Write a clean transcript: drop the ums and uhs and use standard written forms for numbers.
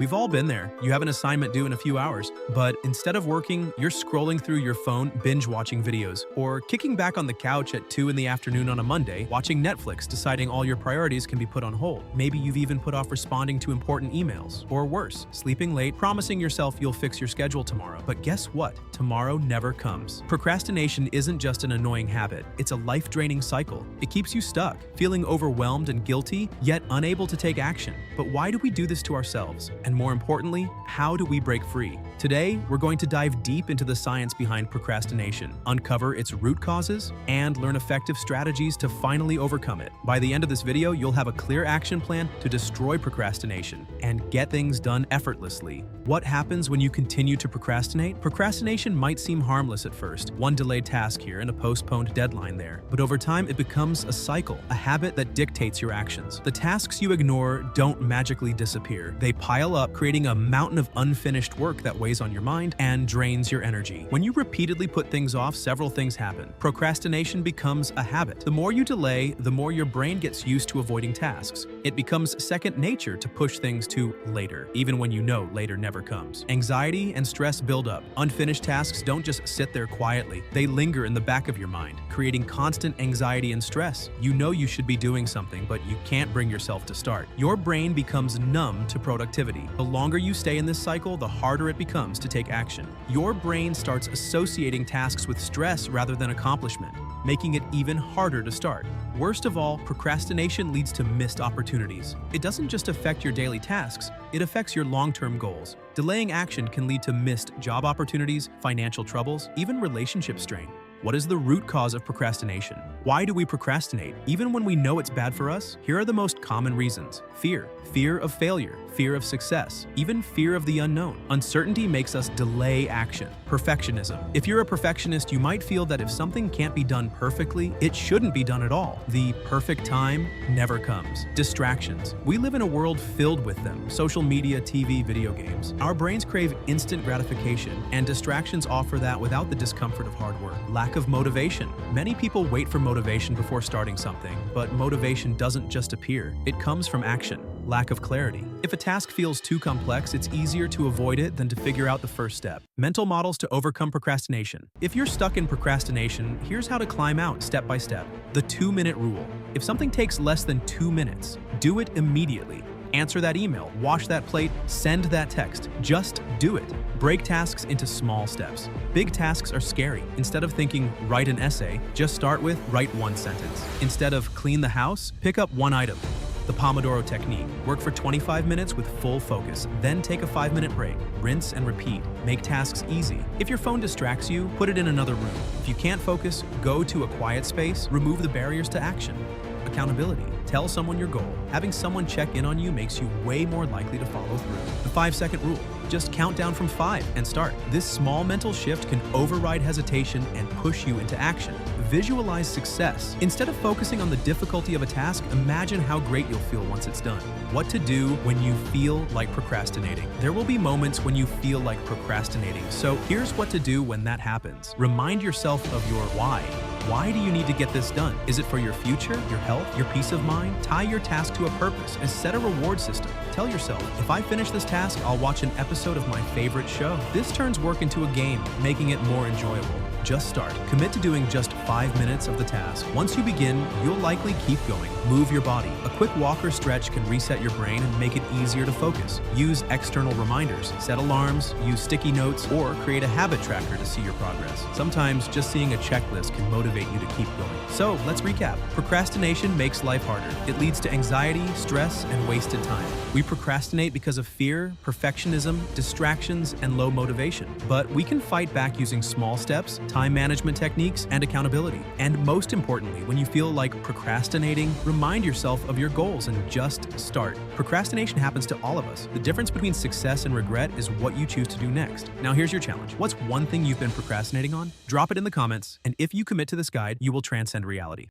We've all been there. You have an assignment due in a few hours, but instead of working, you're scrolling through your phone, binge-watching videos, or kicking back on the couch at 2 in the afternoon on a Monday, watching Netflix, deciding all your priorities can be put on hold. Maybe you've even put off responding to important emails, or worse, sleeping late, promising yourself you'll fix your schedule tomorrow. But guess what? Tomorrow never comes. Procrastination isn't just an annoying habit, it's a life-draining cycle. It keeps you stuck, feeling overwhelmed and guilty, yet unable to take action. But why do we do this to ourselves? And more importantly, how do we break free? Today, we're going to dive deep into the science behind procrastination, uncover its root causes, and learn effective strategies to finally overcome it. By the end of this video, you'll have a clear action plan to destroy procrastination and get things done effortlessly. What happens when you continue to procrastinate? Procrastination might seem harmless at first, one delayed task here and a postponed deadline there. But over time, it becomes a cycle, a habit that dictates your actions. The tasks you ignore don't magically disappear. They pile up, creating a mountain of unfinished work that weighs on your mind and drains your energy. When you repeatedly put things off, several things happen. Procrastination becomes a habit. The more you delay, the more your brain gets used to avoiding tasks. It becomes second nature to push things to later, even when you know later never comes. Anxiety and stress build up. Unfinished tasks don't just sit there quietly. They linger in the back of your mind, creating constant anxiety and stress. You know you should be doing something, but you can't bring yourself to start. Your brain becomes numb to productivity. The longer you stay in this cycle, the harder it becomes to take action. Your brain starts associating tasks with stress rather than accomplishment, making it even harder to start. Worst of all, procrastination leads to missed opportunities. It doesn't just affect your daily tasks, it affects your long-term goals. Delaying action can lead to missed job opportunities, financial troubles, even relationship strain. What is the root cause of procrastination? Why do we procrastinate, even when we know it's bad for us? Here are the most common reasons. Fear of failure, fear of success, even fear of the unknown. Uncertainty makes us delay action. Perfectionism. If you're a perfectionist, you might feel that if something can't be done perfectly, it shouldn't be done at all. The perfect time never comes. Distractions. We live in a world filled with them. Social media, TV, video games. Our brains crave instant gratification, and distractions offer that without the discomfort of hard work. Lack of motivation. Many people wait for motivation before starting something, but motivation doesn't just appear. It comes from action. Lack of clarity. If a task feels too complex, it's easier to avoid it than to figure out the first step. Mental models to overcome procrastination. If you're stuck in procrastination, here's how to climb out step by step. The 2-minute rule. If something takes less than 2 minutes, do it immediately. Answer that email, wash that plate, send that text. Just do it. Break tasks into small steps. Big tasks are scary. Instead of thinking, write an essay, just start with, write one sentence. Instead of clean the house, pick up one item. The Pomodoro technique. Work for 25 minutes with full focus, then take a 5-minute break. Rinse and repeat. Make tasks easy. If your phone distracts you, put it in another room. If you can't focus, go to a quiet space. Remove the barriers to action. Accountability. Tell someone your goal. Having someone check in on you makes you way more likely to follow through. The 5-second rule. Just count down from 5 and start. This small mental shift can override hesitation and push you into action. Visualize success. Instead of focusing on the difficulty of a task, imagine how great you'll feel once it's done. What to do when you feel like procrastinating. There will be moments when you feel like procrastinating, so here's what to do when that happens. Remind yourself of your why. Why do you need to get this done? Is it for your future, your health, your peace of mind? Tie your task to a purpose and set a reward system. Tell yourself, if I finish this task, I'll watch an episode of my favorite show. This turns work into a game, making it more enjoyable. Just start. Commit to doing just 5 minutes of the task. Once you begin, you'll likely keep going. Move your body. A quick walk or stretch can reset your brain and make it easier to focus. Use external reminders, set alarms, use sticky notes, or create a habit tracker to see your progress. Sometimes just seeing a checklist can motivate you to keep going. So let's recap. Procrastination makes life harder. It leads to anxiety, stress, and wasted time. We procrastinate because of fear, perfectionism, distractions, and low motivation. But we can fight back using small steps, time management techniques, and accountability. And most importantly, when you feel like procrastinating, remind yourself of your goals and just start. Procrastination happens to all of us. The difference between success and regret is what you choose to do next. Now here's your challenge. What's one thing you've been procrastinating on? Drop it in the comments, and if you commit to this guide, you will transcend reality.